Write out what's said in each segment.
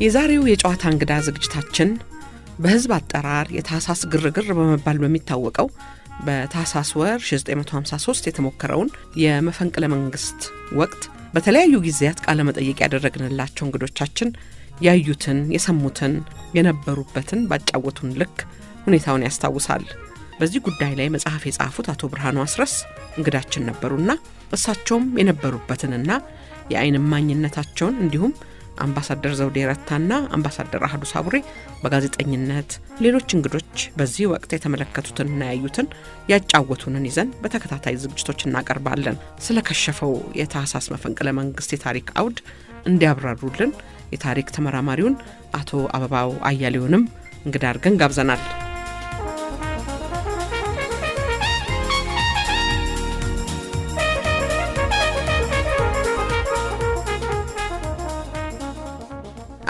የዛሬው የጨዋታ እንግዳ ዝግጅታችን በህዝብ አጠራር የታህሳስ ግርግር በመባል በሚታወቀው በታህሳስ ወር 1953 የተሞከረውን የመፈንቅለ መንግስት ወቅት በተለያዩ ጊዜያት ቃለ መጠይቅ ያደረግንላቸው እንግዶቻችን ያዩትን፣ የሰሙትን፣ የነበሩበትን ባጫወቱን ልክ ሁኔታውን ያስታውሳል። በዚህ ጉዳይ ላይ መጽሐፍ የጻፉት አቶ ብርሃኑ አስረስ እንግዳችን ነበሩና እሳቸውም የነበሩበትንና የአይን እማኝነታቸውን እንዲሁም አምባሳደር ዘውዴ ረታና አምባሳደር አህዱ ሳቡሬ በጋዜጠኝነት ሌሎች እንግዶች በዚህ ወቅት የተመለከቱትንና ያዩትን ያጫወቱንን ይዘን በተከታታይ ዝግጅቶች እናቀርባለን። ስለከሸፈው የታህሳስ መፈንቅለ መንግስት የታሪክ አውድ እንዲያብራሩልን የታሪክ ተመራማሪውን አቶ አበባው አያሌውንም እንግዳ አድርገን ጋብዘናል።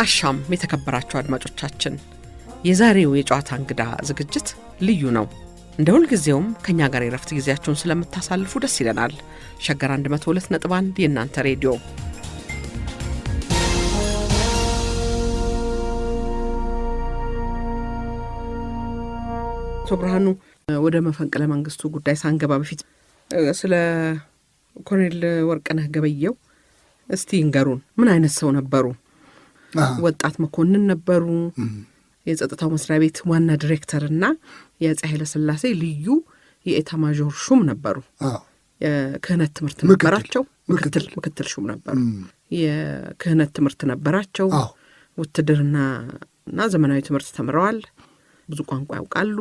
አሻም የተከበራችሁ አድማጮቻችን፣ የዛሬው የጨዋታ እንግዳ ዝግጅት ልዩ ነው። እንደ ሁልጊዜውም ከኛ ጋር የረፍት ጊዜያችሁን ስለምታሳልፉ ደስ ይለናል። ሸገር 102.1 የእናንተ ሬዲዮ። አቶ ብርሃኑ፣ ወደ መፈንቅለ መንግስቱ ጉዳይ ሳንገባ በፊት ስለ ኮሎኔል ወርቅነህ ገበየሁ እስቲ እንገሩን። ምን አይነት ሰው ነበሩ? ወጣት መኮንን ነበሩ። የጸጥታው መስሪያ ቤት ዋና ዲሬክተርና የአፄ ኃይለ ሥላሴ ልዩ የኤታ ማዦር ሹም ነበሩ። የክህነት ትምህርት ነበራቸው። ምክትል ሹም ነበሩ። የክህነት ትምህርት ነበራቸው። ውትድርናና ዘመናዊ ትምህርት ተምረዋል። ብዙ ቋንቋ ያውቃሉ።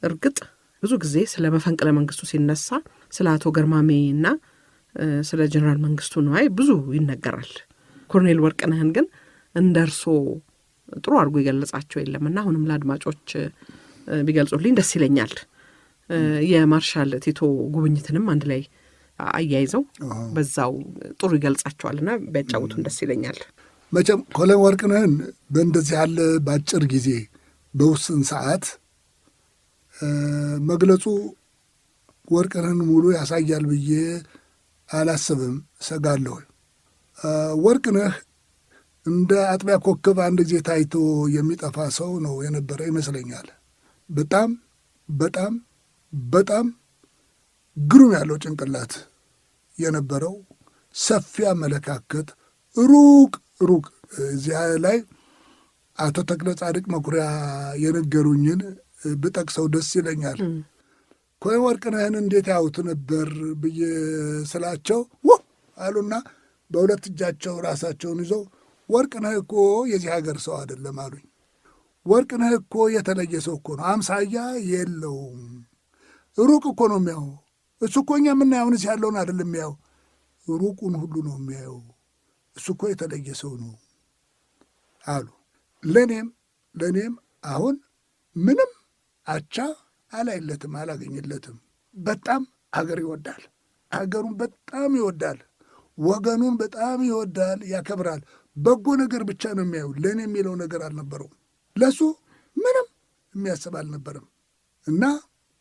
እርግጥ ብዙ ጊዜ ስለ መፈንቅለ መንግስቱ ሲነሳ ስለ አቶ ገርማሜና ስለ ጀነራል መንግስቱ ነዋይ ብዙ ይነገራል። ኮሎኔል ወርቅነህን ግን እንደርሶ ጥሩ አድርጎ ይገለጻቸው የለምና አሁንም ለአድማጮች ቢገልጹልኝ ደስ ይለኛል። የማርሻል ቲቶ ጉብኝትንም አንድ ላይ አያይዘው በዛው ጥሩ ይገልጻቸዋልና ቢያጫውቱን ደስ ይለኛል። መቼም ኮሎኔል ወርቅነህን በእንደዚህ ያለ ባጭር ጊዜ በውስን ሰዓት መግለጹ ወርቅነህን ሙሉ ያሳያል ብዬ አላስብም፣ እሰጋለሁ። ወርቅነህ እንደ አጥቢያ ኮከብ አንድ ጊዜ ታይቶ የሚጠፋ ሰው ነው የነበረ ይመስለኛል። በጣም በጣም በጣም ግሩም ያለው ጭንቅላት የነበረው፣ ሰፊ አመለካከት፣ ሩቅ እዚያ ላይ አቶ ተክለ ጻድቅ መኩሪያ የነገሩኝን ብጠቅሰው ደስ ይለኛል። ኮሎኔል ወርቅነህን እንዴት ያዩት ነበር ብዬ ስላቸው አሉና በሁለት እጃቸው ራሳቸውን ይዘው ወርቅነህ እኮ የዚህ ሀገር ሰው አይደለም አሉኝ። ወርቅነህ እኮ የተለየ ሰው እኮ ነው፣ አምሳያ የለውም፣ ሩቅ እኮ ነው የሚያው። እሱ እኮ እኛ የምናየውን እዚህ ያለውን አይደለም የሚያው፣ ሩቁን ሁሉ ነው የሚያየው። እሱ እኮ የተለየ ሰው ነው አሉ። ለእኔም አሁን ምንም አቻ አላይለትም፣ አላገኝለትም። በጣም ሀገር ይወዳል፣ ሀገሩን በጣም ይወዳል፣ ወገኑን በጣም ይወዳል፣ ያከብራል። በጎ ነገር ብቻ ነው የሚያዩ። ለእኔ የሚለው ነገር አልነበረውም። ለሱ ምንም የሚያስብ አልነበረም። እና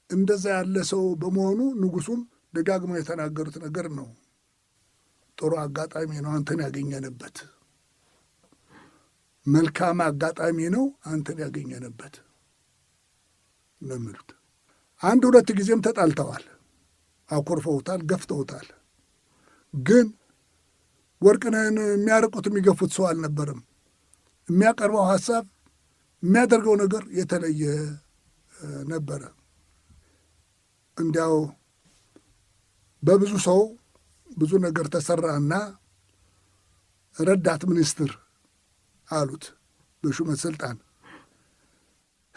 እንደዛ ያለ ሰው በመሆኑ ንጉሱም ደጋግመው የተናገሩት ነገር ነው። ጥሩ አጋጣሚ ነው አንተን ያገኘንበት፣ መልካም አጋጣሚ ነው አንተን ያገኘንበት ነው የሚሉት። አንድ ሁለት ጊዜም ተጣልተዋል፣ አኮርፈውታል፣ ገፍተውታል። ግን ወርቅነህን የሚያርቁት የሚገፉት ሰው አልነበረም። የሚያቀርበው ሐሳብ፣ የሚያደርገው ነገር የተለየ ነበረ። እንዲያው በብዙ ሰው ብዙ ነገር ተሰራና ረዳት ሚኒስትር አሉት በሹመት ስልጣን።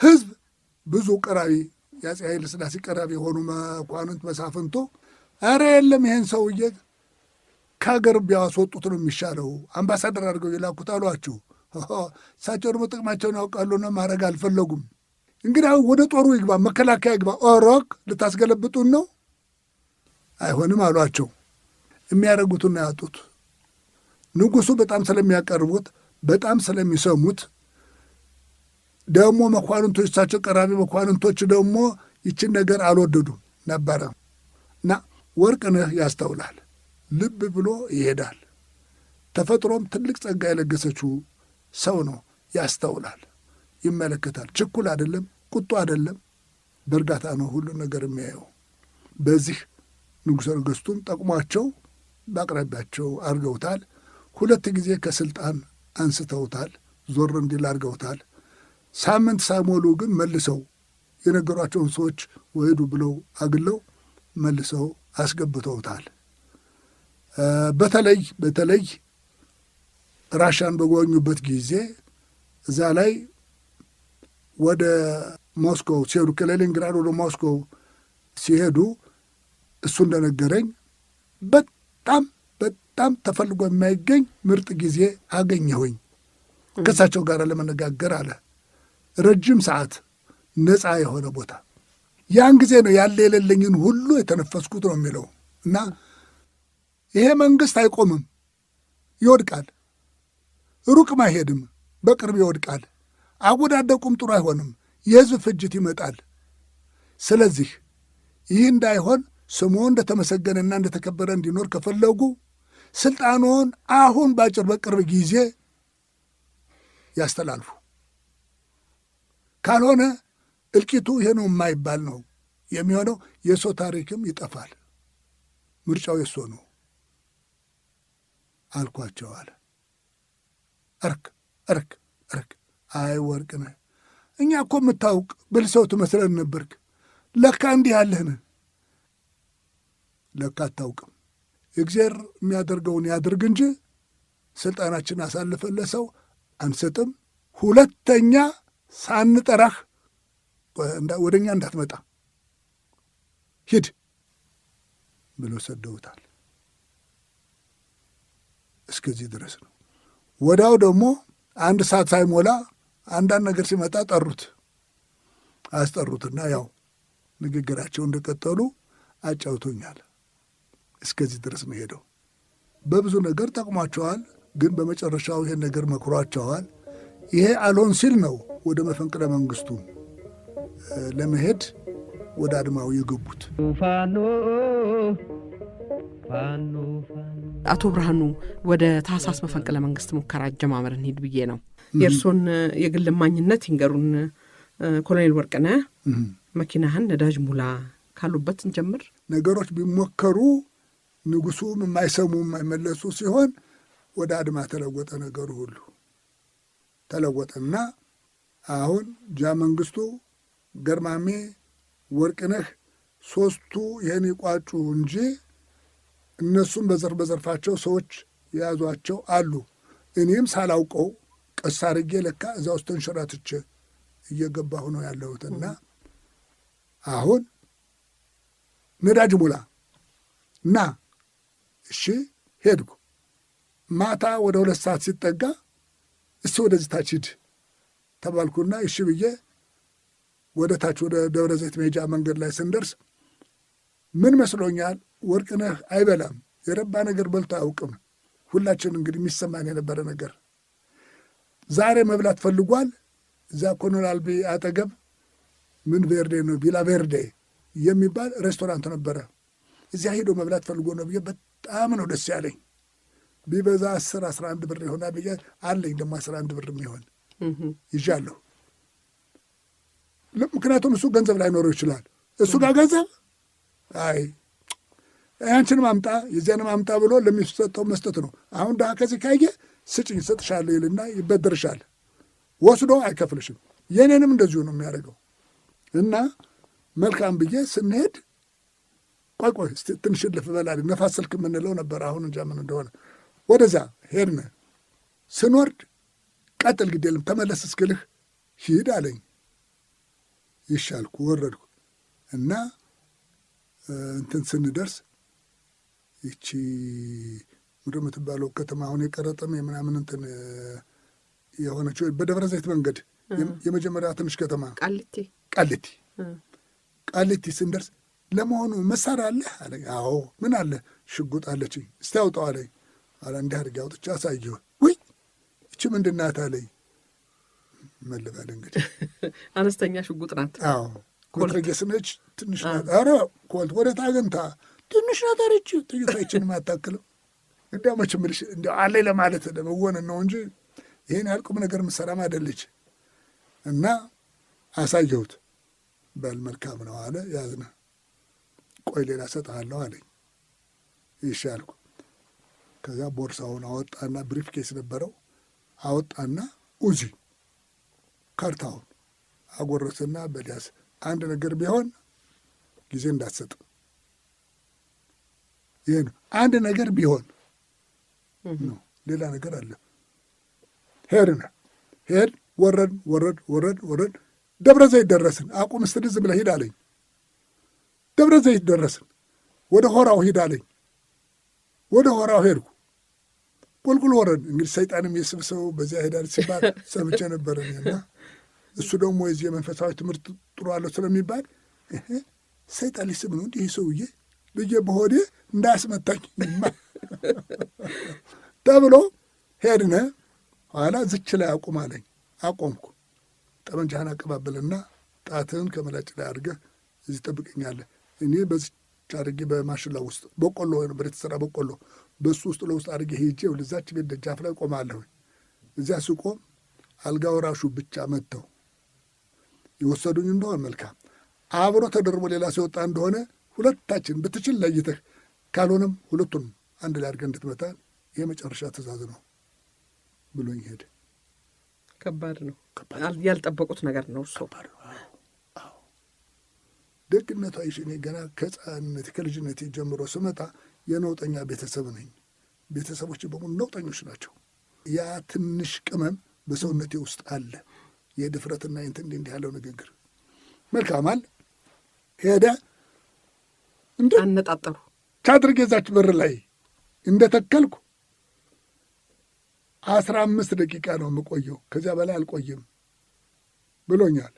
ህዝብ ብዙ ቀራቢ የአፄ ኃይለ ሥላሴ ቀራቢ የሆኑ መኳንንት መሳፍንቶ ኧረ የለም ይሄን ሰውዬ ከሀገር ቢያስወጡት ነው የሚሻለው፣ አምባሳደር አድርገው የላኩት አሏቸው። እሳቸው ደግሞ ጥቅማቸውን ያውቃሉና ማድረግ አልፈለጉም። እንግዲህ ወደ ጦሩ ይግባ፣ መከላከያ ይግባ፣ ኦሮክ ልታስገለብጡን ነው? አይሆንም አሏቸው። የሚያደርጉትና ያጡት ንጉሱ በጣም ስለሚያቀርቡት፣ በጣም ስለሚሰሙት፣ ደግሞ መኳንንቶች እሳቸው ቀራቢ መኳንንቶች ደግሞ ይችን ነገር አልወደዱም ነበረ እና ወርቅነህ ያስተውላል፣ ልብ ብሎ ይሄዳል። ተፈጥሮም ትልቅ ጸጋ የለገሰችው ሰው ነው፣ ያስተውላል፣ ይመለከታል። ችኩል አይደለም፣ ቁጡ አይደለም፣ በእርጋታ ነው ሁሉን ነገር የሚያየው። በዚህ ንጉሠ ነገሥቱም ጠቅሟቸው በአቅራቢያቸው አድርገውታል። 2 ጊዜ ከስልጣን አንስተውታል፣ ዞር እንዲል አድርገውታል። ሳምንት ሳይሞሉ ግን መልሰው የነገሯቸውን ሰዎች ወሄዱ ብለው አግለው መልሰው አስገብተውታል። በተለይ ራሻን በጎበኙበት ጊዜ እዛ ላይ ወደ ሞስኮ ሲሄዱ ከሌኒንግራድ ወደ ሞስኮ ሲሄዱ እሱ እንደነገረኝ በጣም ተፈልጎ የማይገኝ ምርጥ ጊዜ አገኘሁኝ ከእሳቸው ጋር ለመነጋገር አለ። ረጅም ሰዓት ነፃ የሆነ ቦታ፣ ያን ጊዜ ነው ያለ የሌለኝን ሁሉ የተነፈስኩት ነው የሚለው እና ይሄ መንግሥት አይቆምም፣ ይወድቃል፣ ሩቅም አይሄድም፣ በቅርብ ይወድቃል። አወዳደቁም ጥሩ አይሆንም፣ የሕዝብ ፍጅት ይመጣል። ስለዚህ ይህ እንዳይሆን ስሙ እንደተመሰገነና እንደተከበረ እንዲኖር ከፈለጉ ስልጣኑን አሁን በቅርብ ጊዜ ያስተላልፉ። ካልሆነ እልቂቱ ይሄ ነው የማይባል ነው የሚሆነው። የሰው ታሪክም ይጠፋል። ምርጫው የሶ ነው አልኳቸው አለ። እርክ አይ ወርቅነህ፣ እኛ እኮ የምታውቅ ብልህ ሰው ትመስለን ነበርክ። ለካ እንዲህ ያለህን ለካ አታውቅም። እግዚአብሔር የሚያደርገውን ያድርግ እንጂ ስልጣናችን አሳልፈን ለሰው አንሰጥም። 2ኛ ሳንጠራህ ወደ እኛ እንዳትመጣ ሂድ ብሎ ሰደውታል። እስከዚህ ድረስ ነው። ወዲያው ደግሞ 1 ሰዓት ሳይሞላ አንዳንድ ነገር ሲመጣ አስጠሩትና ያው ንግግራቸው እንደቀጠሉ አጫውቶኛል። እስከዚህ ድረስ ነው ሄደው። በብዙ ነገር ጠቅሟቸዋል፣ ግን በመጨረሻው ይሄን ነገር መክሯቸዋል። ይሄ አልሆን ሲል ነው ወደ መፈንቅለ መንግስቱ ለመሄድ ወደ አድማው የገቡት። አቶ ብርሃኑ፣ ወደ ታህሳስ መፈንቅለ መንግስት ሙከራ አጀማመር እንሂድ ብዬ ነው። የእርሶን የግል እማኝነት ይንገሩን። ኮሎኔል ወርቅነህ መኪናህን ነዳጅ ሙላ ካሉበት እንጀምር። ነገሮች ቢሞከሩ ንጉሱም የማይሰሙ የማይመለሱ ሲሆን ወደ አድማ ተለወጠ። ነገሩ ሁሉ ተለወጠና አሁን መንግስቱ፣ ገርማሜ፣ ወርቅነህ 3ቱ ይህን ይቋጩ እንጂ እነሱም በዘርፋቸው ሰዎች የያዟቸው አሉ። እኔም ሳላውቀው ቀስ አድርጌ ለካ እዛ ውስጥ ተንሸራትቼ እየገባሁ ነው ያለሁትና አሁን ነዳጅ ሙላ እና እሺ ሄድኩ። ማታ ወደ 2 ሰዓት ሲጠጋ እስቲ ወደዚህ ታች ሂድ ተባልኩና እሺ ብዬ ወደ ታች ወደ ደብረ ዘይት መሄጃ መንገድ ላይ ስንደርስ ምን መስሎኛል፣ ወርቅነህ አይበላም፣ የረባ ነገር በልቶ አያውቅም። ሁላችን እንግዲህ የሚሰማን የነበረ ነገር ዛሬ መብላት ፈልጓል። እዛ ኮሎኔል አልቢ አጠገብ ምን ቬርዴ ነው ቪላ ቬርዴ የሚባል ሬስቶራንት ነበረ። እዚያ ሄዶ መብላት ፈልጎ ነው ብዬ በጣም ነው ደስ ያለኝ። ቢበዛ 10-11 ብር ይሆናል ብዬ አለኝ ደግሞ 11 ብር የሚሆን ይዣለሁ። ምክንያቱም እሱ ገንዘብ ላይኖረው ይችላል። እሱ ጋር ገንዘብ አይ ያንቺን ማምጣ የዚያን ማምጣ ብሎ ለሚሰጠው መስጠት ነው። አሁን ዳ ከዚህ ካየ ስጭኝ ሰጥሻለሁ ይልና ይበደርሻል። ወስዶ አይከፍልሽም። የኔንም እንደዚሁ ነው የሚያደርገው። እና መልካም ብዬ ስንሄድ ቆይ ትንሽ ልፍ በላል ነፋስ ስልክ የምንለው ነበር። አሁን እንጃ ምን እንደሆነ ወደዛ ሄድን። ስንወርድ ቀጥል ግድ የለም ተመለስ እስክልህ ሂድ አለኝ። ይሻልኩ ወረድኩ እና እንትን ስንደርስ ይቺ ምንድን የምትባለው ከተማ አሁን የቀረጠም የምናምን እንትን የሆነችው በደብረ ዘይት መንገድ የመጀመሪያ ትንሽ ከተማ ቃሊቲ ስንደርስ ለመሆኑ መሳሪያ አለህ አለኝ። አዎ ምን አለ? ሽጉጥ አለችኝ። እስቲ አውጣው አለኝ። እንዲህ አድርጌ አውጥቼ አሳየሁ። ውይ እቺ ምንድን ናት አለኝ። መልበል እንግዲህ አነስተኛ ሽጉጥ ናት። አዎ ኮልትሬጌስ ነች። ትንሽ ናት። ኧረ ኮልት ወደ ታገንታ ትንሽ ናት አለች። ጥይታችን አታክልም። እንዲያው መቼም እልሽ እንዲያው አለኝ ለማለት ለመወን ነው እንጂ ይህን ያህል ቁም ነገር ምሰራም አይደለች እና አሳየሁት። በል መልካም ነው አለ። ያዝነ ቆይ ሌላ እሰጥሃለሁ አለኝ። ይሻ አልኩ። ከዚያ ቦርሳውን አወጣና ብሪፍ ኬስ ነበረው አወጣና ኡዚ ካርታውን አጎረስና በዲያስ አንድ ነገር ቢሆን ጊዜ እንዳትሰጥ፣ ይሄ ነው አንድ ነገር ቢሆን ነው። ሌላ ነገር አለ። ሄድ ወረድ ደብረ ዘይት ደረስን። አቁም ስትል ዝም ብለህ ሂድ አለኝ። ደብረ ዘይት ደረስን። ወደ ሆራው ሂድ አለኝ። ወደ ሆራው ሄድኩ። ቁልቁል ወረድ። እንግዲህ ሰይጣንም የስብሰው በዚያ ሄዳል ሲባል ሰምቼ ነበረ እና እሱ ደግሞ የዚህ የመንፈሳዊ ትምህርት ጥሩ አለው ስለሚባል ሰይጣን ሊስብ ነው እንዲህ ሰውዬ ልጄ በሆዴ እንዳያስመታኝ ተብሎ ሄድነ። ኋላ ዝች ላይ አቁም አለኝ። አቆምኩ። ጠመንጃህን አቀባበልና ጣትህን ከመላጭ ላይ አድርገህ እዚህ ጠብቀኛለህ። እኔ በዚች አድርጌ በማሽላ ውስጥ በቆሎ ነበር የተሰራ በቆሎ፣ በሱ ውስጥ ለውስጥ አድርጌ ሄጄ ወደዛች ቤት ደጃፍ ላይ ቆማለሁ። እዚያ ስቆም አልጋ ወራሹ ብቻ መጥተው የወሰዱኝ እንደሆነ መልካም፣ አብሮ ተደርቦ ሌላ ሲወጣ እንደሆነ ሁለታችን ብትችል ለይተህ፣ ካልሆነም ሁለቱንም አንድ ላይ አድርገህ እንድትመታ የመጨረሻ ትእዛዝ ነው ብሎኝ ሄደ። ከባድ ነው። ያልጠበቁት ነገር ነው እሱ። ከባድ ነው። አዎ ደግነቷ ይሽ እኔ ገና ከሕፃንነቴ ከልጅነቴ ጀምሮ ስመጣ የነውጠኛ ቤተሰብ ነኝ። ቤተሰቦች በሙሉ ነውጠኞች ናቸው። ያ ትንሽ ቅመም በሰውነቴ ውስጥ አለ። የድፍረትና እንዲህ ያለው ንግግር መልካም አለ። ሄደ እንደ አነጣጠሩ ቻድርጌ እዛች በር ላይ እንደተከልኩ 15 ደቂቃ ነው የምቆየው፣ ከዚያ በላይ አልቆይም ብሎኛል።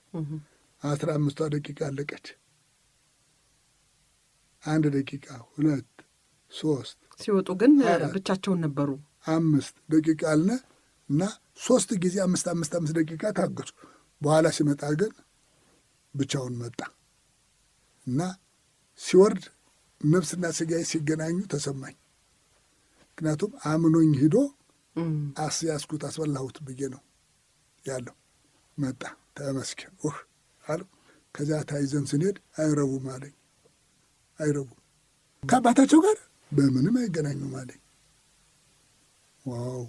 15ቷ ደቂቃ አለቀች። 1 ደቂቃ 2 3 ሲወጡ ግን ብቻቸውን ነበሩ። 5 ደቂቃ አልነ እና 3 ጊዜ 5 ደቂቃ ታገሱ። በኋላ ሲመጣ ግን ብቻውን መጣ እና ሲወርድ ነፍስና ስጋዬ ሲገናኙ ተሰማኝ። ምክንያቱም አምኖኝ ሂዶ አስያዝኩት አስበላሁት ብዬ ነው ያለው። መጣ ተመስገን አሉ። ከዚያ ታይዘን ስንሄድ አይረቡም አለኝ። አይረቡም ከአባታቸው ጋር በምንም አይገናኙም አለኝ። ዋው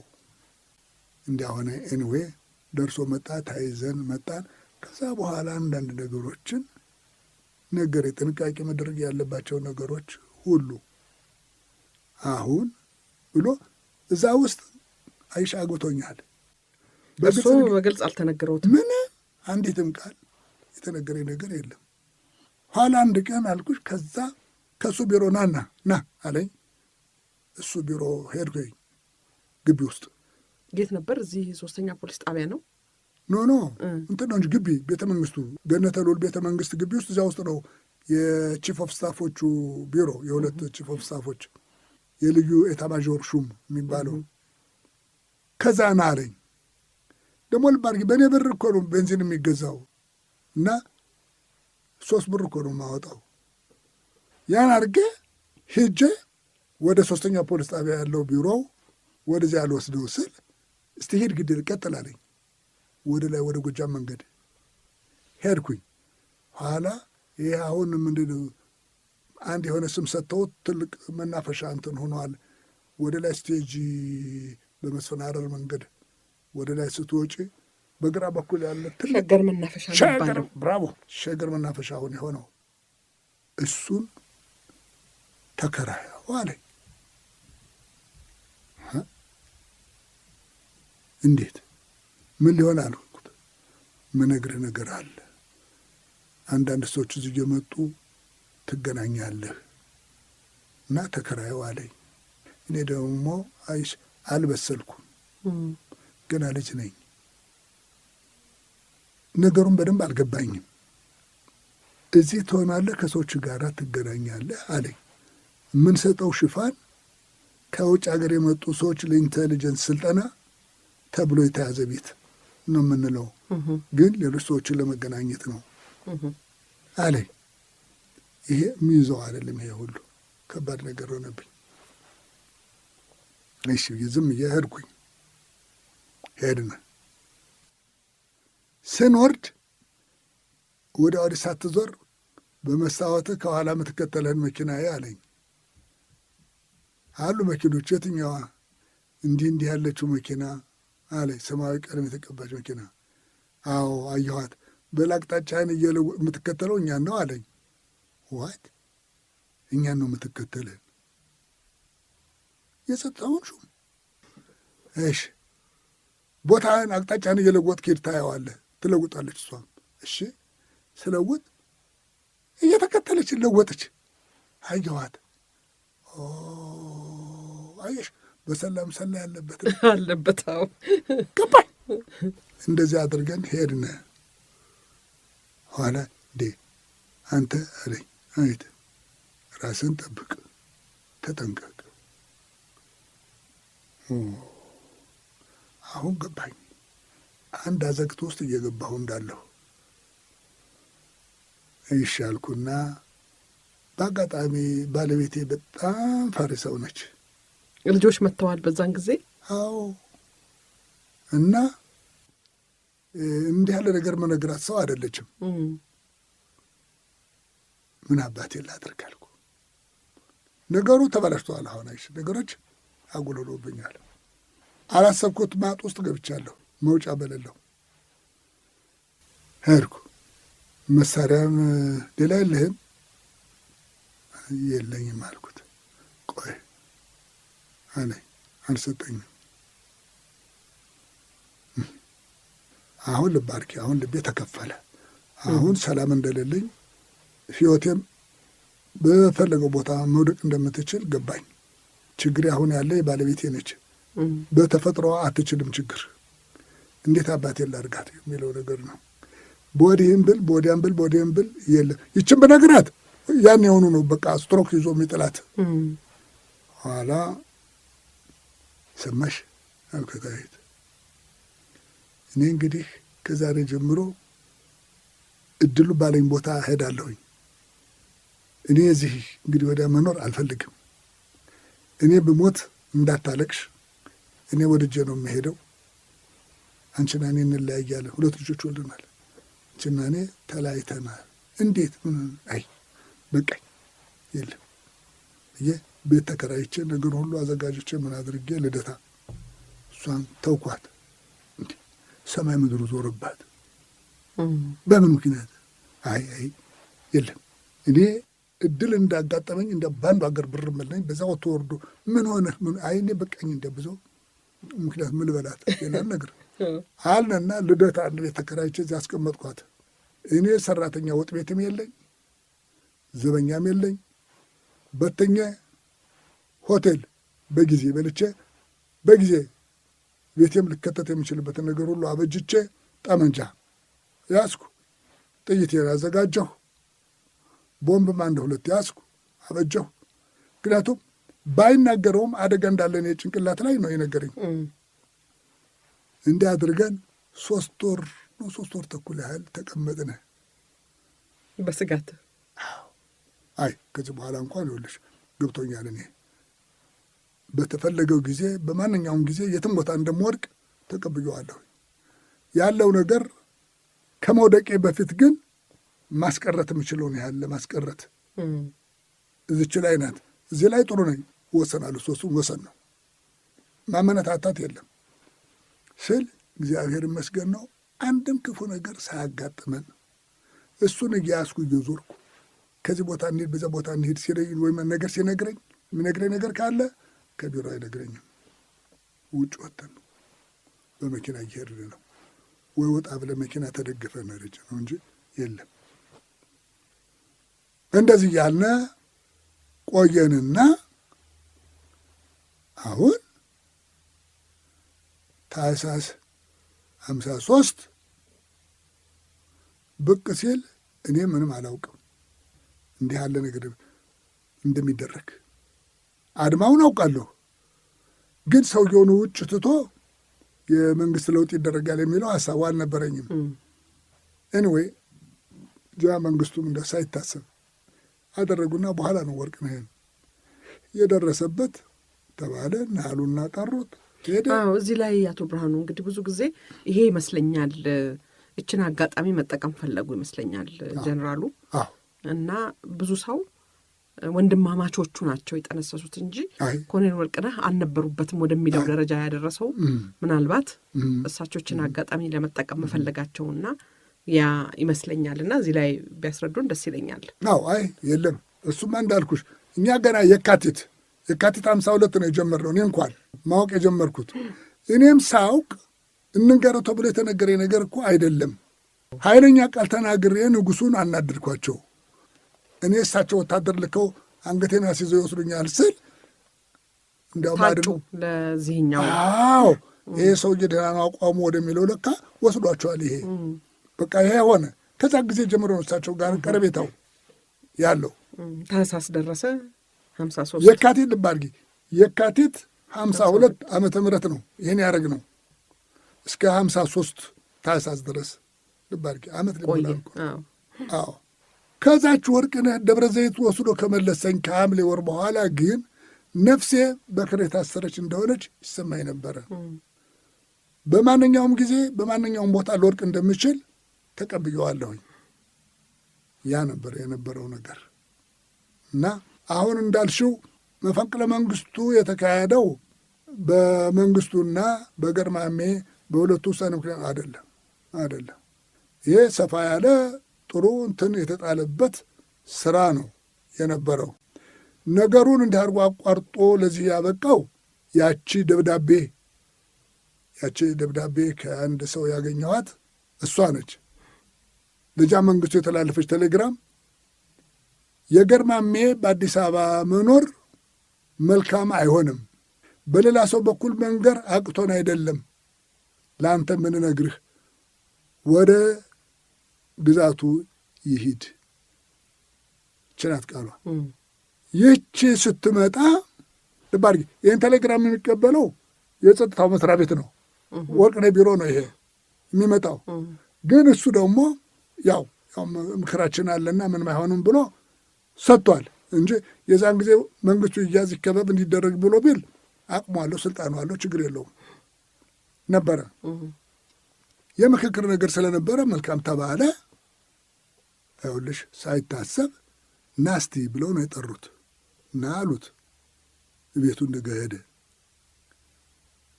እንዲያሆነ ኤንዌ ደርሶ መጣ። ታይዘን መጣን። ከዛ በኋላ አንዳንድ ነገሮችን ነገር ጥንቃቄ መደረግ ያለባቸው ነገሮች ሁሉ አሁን ብሎ እዛ ውስጥ አይሻ አግብቶኛል። እሱ በግልጽ አልተነገረውትም። ምን አንዲትም ቃል የተነገረኝ ነገር የለም። ኋላ አንድ ቀን አልኩሽ ከዛ ከእሱ ቢሮ ና አለኝ። እሱ ቢሮ ሄድኩኝ። ግቢ ውስጥ የት ነበር? እዚህ 3ኛ ፖሊስ ጣቢያ ነው? ኖ እንትን ነው እንጂ ግቢ ቤተ መንግስቱ ገነተ ሉል ቤተ መንግስት ግቢ ውስጥ እዚያ ውስጥ ነው የቺፍ ኦፍ ስታፎቹ ቢሮ፣ የሁለት ቺፍ ኦፍ ስታፎች የልዩ ኤታማዦር ሹም የሚባለው። ከዛ ና አለኝ። ደግሞ ልብ አድርጊ በእኔ ብር እኮ ነው ቤንዚን የሚገዛው እና 3 ብር እኮ ነው የማወጣው። ያን አድርጌ ሄጄ ወደ 3ኛ ፖሊስ ጣቢያ ያለው ቢሮው ወደዚያ አልወስደው ስል እስቲ ሄድ ግድል ቀጥል አለኝ። ወደ ላይ ወደ ጎጃም መንገድ ሄድኩኝ። ኋላ ይህ አሁን ምንድን አንድ የሆነ ስም ሰጥተውት ትልቅ መናፈሻ እንትን ሆኗል። ወደ ላይ ስቴጅ በመስፍን ሐረር መንገድ ወደ ላይ ስትወጪ በግራ በኩል ያለ ሸገር መናፈሻ ነው። ብራቮ ሸገር መናፈሻ አሁን የሆነው እሱን ተከራየው አለኝ። እንዴት ምን ሊሆን አልኩት። ምነግርህ ነገር አለ። አንዳንድ ሰዎች እዚህ እየመጡ ትገናኛለህ እና ተከራየው አለኝ። እኔ ደግሞ አይሽ አልበሰልኩም፣ ገና ልጅ ነኝ። ነገሩን በደንብ አልገባኝም። እዚህ ትሆናለህ፣ ከሰዎች ጋር ትገናኛለህ አለኝ። የምንሰጠው ሽፋን ከውጭ ሀገር የመጡ ሰዎች ለኢንቴሊጀንስ ስልጠና ተብሎ የተያዘ ቤት ነው የምንለው፣ ግን ሌሎች ሰዎችን ለመገናኘት ነው አለኝ። ይሄ የሚይዘው አይደለም። ይሄ ሁሉ ከባድ ነገር ሆነብኝ። እሺ ዝም እየሄድኩኝ ሄድን። ስንወርድ ወደ ወዲህ ሳትዞር በመስታወትህ ከኋላ የምትከተልህን መኪናዬ አለኝ። አሉ መኪኖች። የትኛዋ? እንዲህ ያለችው መኪና አለኝ። ሰማያዊ ቀለም የተቀባች መኪና። አዎ አየኋት። በላቅጣጫህን የምትከተለው እኛን ነው አለኝ። ዋት? እኛን ነው የምትከተልን? የጸጥታውን ሹም? እሺ ቦታህን አቅጣጫህን እየለወጥክ ሄድ፣ ታየዋለህ። ትለውጣለች እሷም። እሺ ስለውጥ እየተከተለች ለወጠች። አየኋት። አየሽ በሰላም ሰላ ያለበት አለበት። አዎ ገባኝ። እንደዚህ አድርገን ሄድን። ኋላ አንተ አለኝ፣ አይት ራስን ጠብቅ፣ ተጠንቀቅ። አሁን ገባኝ አንድ አዘግት ውስጥ እየገባሁ እንዳለሁ። ይሻልኩና በአጋጣሚ ባለቤቴ በጣም ፈሪ ሰው ነች። ልጆች መጥተዋል በዛን ጊዜ? አዎ። እና እንዲህ ያለ ነገር መነግራት ሰው አይደለችም። ምን አባቴ ላድርግ አልኩ። ነገሩ ተበላሽተዋል። አሁን አይሽ ነገሮች አጉልሎብኛል። አላሰብኩት ማጥ ውስጥ ገብቻለሁ፣ መውጫ በሌለው ሄድኩ። መሳሪያም ሌላ የለህም? የለኝም አልኩት። ቆይ አለኝ፣ አልሰጠኝም። አሁን ልብ አድርጊ፣ አሁን ልቤ ተከፈለ። አሁን ሰላም እንደሌለኝ ሕይወቴም በፈለገው ቦታ መውደቅ እንደምትችል ገባኝ። ችግሬ አሁን ያለ የባለቤቴ ነች። በተፈጥሮዋ አትችልም ችግር። እንዴት አባቴን ላድርጋት የሚለው ነገር ነው። በወዲህም ብል በወዲያም ብል በወዲህም ብል የለም። ይችን በነገራት ያን የሆኑ ነው በቃ ስትሮክ ይዞ የሚጥላት። ኋላ ሰማሽ አልከታየት እኔ እንግዲህ ከዛሬ ጀምሮ እድሉ ባለኝ ቦታ እሄዳለሁኝ። እኔ እዚህ እንግዲህ ወዲያ መኖር አልፈልግም። እኔ ብሞት እንዳታለቅሽ፣ እኔ ወድጄ ነው የምሄደው። አንቺና እኔ እንለያያለን። 2 ልጆች ወልደናል። አንቺና እኔ ተለያይተናል። እንዴት? ምን? አይ በቃኝ፣ የለም ብዬ ቤት ተከራይቼ ነገር ሁሉ አዘጋጅቼ ምን አድርጌ ልደታ እሷን ተውኳት። እንዴ ሰማይ ምድሩ ዞርባት። በምን ምክንያት? አይ የለም እኔ እድል እንዳጋጠመኝ እንደ ባንዱ ሀገር ብር መለኝ በዛ ወጥቶ ወርዶ ምን ሆነ? ምን? አይ እኔ በቃኝ እንደ ብዙ ምክንያት ምን ልበላት ሌላን ነገር አልነና ልደታ አንድ ቤት ተከራይቼ እዚያ አስቀመጥኳት። እኔ ሰራተኛ ወጥ ቤትም የለኝ ዘበኛም የለኝ። በተኛ ሆቴል በጊዜ በልቼ በጊዜ ቤቴም ልከተት የሚችልበትን ነገር ሁሉ አበጅቼ ጠመንጃ ያዝኩ፣ ጥይቴን አዘጋጀሁ፣ ቦምብም 1-2 ያዝኩ አበጀሁ። ምክንያቱም ባይናገረውም አደጋ እንዳለን የጭንቅላት ላይ ነው የነገረኝ። እንዲህ አድርገን 3 ወር ተኩል ያህል ተቀመጥነ በስጋት። አይ ከዚህ በኋላ እንኳን ይኸውልሽ ገብቶኛል። እኔ በተፈለገው ጊዜ በማንኛውም ጊዜ የትም ቦታ እንደምወድቅ ተቀብየዋለሁ። ያለው ነገር ከመውደቄ በፊት ግን ማስቀረት የምችለውን ያህል ለማስቀረት እዚች ላይ ናት። እዚህ ላይ ጥሩ ነኝ እወሰናለሁ። 3ቱም ወሰን ነው፣ ማመነታታት የለም ስል እግዚአብሔር ይመስገን ነው። አንድም ክፉ ነገር ሳያጋጥመን እሱን እያያዝኩ እየዞርኩ ከዚህ ቦታ እንሂድ በዛ ቦታ እንሂድ ሲለኝ ወይም ነገር ሲነግረኝ የሚነግረኝ ነገር ካለ ከቢሮ አይነግረኝም። ውጭ ወጥተን ነው በመኪና እየሄድን ነው ወይ ወጣ ብለ መኪና ተደግፈ መረጭ ነው እንጂ የለም። እንደዚህ ያልነ ቆየንና አሁን ታኅሳስ 53 ብቅ ሲል እኔ ምንም አላውቅም እንዲህ ያለ ነገር እንደሚደረግ። አድማውን አውቃለሁ፣ ግን ሰውየውን ውጭ ትቶ የመንግስት ለውጥ ይደረጋል የሚለው ሀሳቡ አልነበረኝም። ኤኒዌይ ጃ መንግስቱም እንደ ሳይታሰብ አደረጉና በኋላ ነው ወርቅነህን የደረሰበት ተባለ። ናሉና ጠሩት። እዚህ ላይ አቶ ብርሃኑ እንግዲህ ብዙ ጊዜ ይሄ ይመስለኛል እችን አጋጣሚ መጠቀም ፈለጉ ይመስለኛል ጀነራሉ እና ብዙ ሰው ወንድማማቾቹ ናቸው የጠነሰሱት እንጂ ኮሎኔል ወርቅነህ አልነበሩበትም ወደሚለው ደረጃ ያደረሰው ምናልባት እሳቸውን አጋጣሚ ለመጠቀም መፈለጋቸውና ያ ይመስለኛልና እዚህ ላይ ቢያስረዱን ደስ ይለኛል። አይ የለም እሱማ እንዳልኩሽ እኛ ገና የካቲት 52 ነው የጀመርነው። እኔ እንኳን ማወቅ የጀመርኩት እኔም ሳውቅ እንንገረው ተብሎ የተነገረ ነገር እኮ አይደለም። ኃይለኛ ቃል ተናግሬ ንጉሱን አናድርኳቸው። እኔ እሳቸው ወታደር ልከው አንገቴን አስይዘው ይወስዱኛል ስል እንዲያውም ታጩ ለዚህኛው ይሄ ሰውዬ ደህና ነው አቋሙ ወደሚለው ለካ ወስዷቸዋል። ይሄ በቃ ይሄ ሆነ። ከዛ ጊዜ ጀምሮ ነው እሳቸው ጋር ቀረቤታው ያለው። ታህሳስ ደረሰ 53 የካቲት ልብ አድርጊ የካቲት 52 ዓመተ ምህረት ነው ይሄን ያደረግ ነው እስከ 53 ታህሳስ ድረስ ልብ አድርጊ ዓመት ሊሞላ ከዛች ወርቅነህ ደብረ ዘይት ወስዶ ከመለሰኝ ከሐምሌ ወር በኋላ ግን ነፍሴ በክር የታሰረች እንደሆነች ይሰማኝ ነበረ። በማንኛውም ጊዜ በማንኛውም ቦታ ልወርቅ እንደምችል ተቀብየዋለሁኝ። ያ ነበር የነበረው ነገር እና አሁን እንዳልሽው መፈንቅለ መንግስቱ የተካሄደው በመንግስቱና በገርማሜ በሁለቱ ውሳኔ ምክንያት አይደለም። ይሄ ሰፋ ያለ ጥሩ እንትን የተጣለበት ስራ ነው የነበረው። ነገሩን እንዲያርጎ አቋርጦ ለዚህ ያበቃው ያቺ ደብዳቤ ከአንድ ሰው ያገኘኋት እሷ ነች። ልጃ መንግስቱ የተላለፈች ቴሌግራም የገርማሜ በአዲስ አበባ መኖር መልካም አይሆንም፣ በሌላ ሰው በኩል መንገር አቅቶን አይደለም፣ ለአንተ ምንነግርህ ወደ ግዛቱ ይሂድ ችናት ቃሏ። ይህቺ ስትመጣ ልብ አድርጊ ይህን ቴሌግራም የሚቀበለው የጸጥታው መስሪያ ቤት ነው፣ ወርቅነህ ቢሮ ነው ይሄ የሚመጣው። ግን እሱ ደግሞ ያው ምክራችን አለና ምንም አይሆንም ብሎ ሰጥቷል እንጂ የዛን ጊዜ መንግስቱ ይያዝ ይከበብ እንዲደረግ ብሎ ቢል አቅሙ አለው፣ ስልጣኑ አለው፣ ችግር የለውም ነበረ። የምክክር ነገር ስለነበረ መልካም ተባለ። ይኸውልሽ ሳይታሰብ ናስቲ ብለው ነው የጠሩት እና አሉት። ቤቱ እንደገሄደ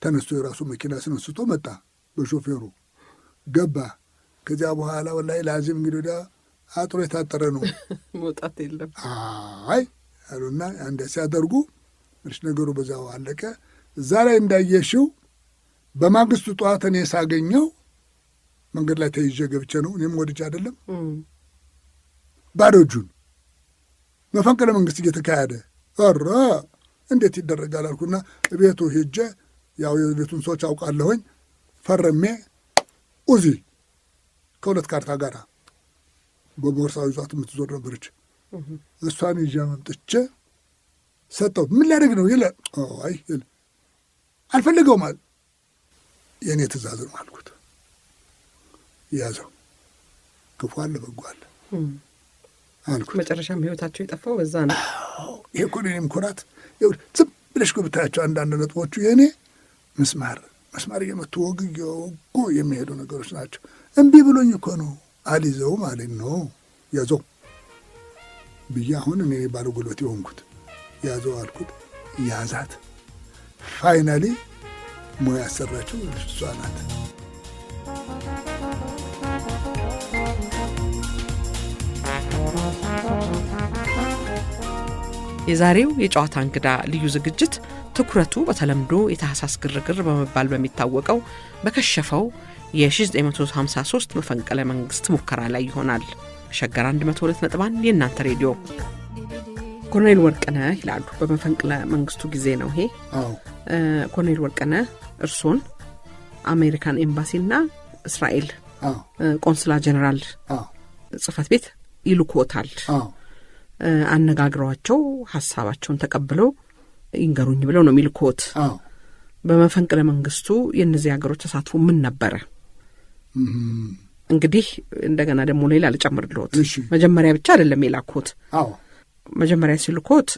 ተነስቶ የራሱ መኪና ስነስቶ መጣ፣ በሾፌሩ ገባ። ከዚያ በኋላ ወላሂ ላዚም እንግዲህ ወዲያ አጥሮ የታጠረ ነው መውጣት የለም አሉና አንድ ሲያደርጉ ምንሽ ነገሩ በዛው አለቀ። እዛ ላይ እንዳየሽው በማግስቱ ጠዋት እኔ ሳገኘው መንገድ ላይ ተይዤ ገብቼ ነው። እኔም ወድጄ አይደለም ባዶ እጁን መፈንቅለ መንግስት እየተካሄደ ኧረ እንዴት ይደረጋል አልኩና ቤቱ ሄጄ ያው የቤቱን ሰዎች አውቃለሁኝ ፈረሜ ኡዚ ከሁለት ካርታ ጋር በቦርሳው ይዟት የምትዞር ነበረች። እሷን ይዤ መምጥቼ ሰጠው። ምን ላደርግ ነው ይለ አልፈልገውም አለ። የእኔ ትእዛዝ ነው አልኩት። ያዘው ክፉ አለ በጎ አለ አልኩት። መጨረሻም ህይወታቸው የጠፋው በዛ ነው። ይሄ እኮ እኔም ኩራት ዝም ብለሽ ብታያቸው አንዳንድ ነጥቦቹ የእኔ መስማር እየመቱ ወጉ የሚሄዱ ነገሮች ናቸው። እምቢ ብሎኝ እኮ ነው አልይዘውም አለኝ ነው ያዘው ብዬ አሁን እኔ ባለ ጉልበት የሆንኩት ያዘው አልኩት። ያዛት። ፋይናሊ ሞያ ያሰራችው እሷ ናት። የዛሬው የጨዋታ እንግዳ ልዩ ዝግጅት ትኩረቱ በተለምዶ የታህሳስ ግርግር በመባል በሚታወቀው በከሸፈው የ1953 መፈንቅለ መንግስት ሙከራ ላይ ይሆናል። ሸገር 102.1 የእናንተ ሬዲዮ። ኮሎኔል ወርቅነህ ይላሉ። በመፈንቅለ መንግስቱ ጊዜ ነው ይሄ። ኮሎኔል ወርቅነህ እርሶን አሜሪካን ኤምባሲና እስራኤል ቆንስላ ጀነራል ጽህፈት ቤት ይልኮታል። አነጋግሯቸው ሐሳባቸውን ተቀብለው ይንገሩኝ ብለው ነው የሚልኮት። በመፈንቅለ መንግስቱ የእነዚህ ሀገሮች ተሳትፎ ምን ነበረ? እንግዲህ እንደገና ደግሞ ሌላ ልጨምርልዎት። መጀመሪያ ብቻ አይደለም የላኮት። መጀመሪያ ሲልኮት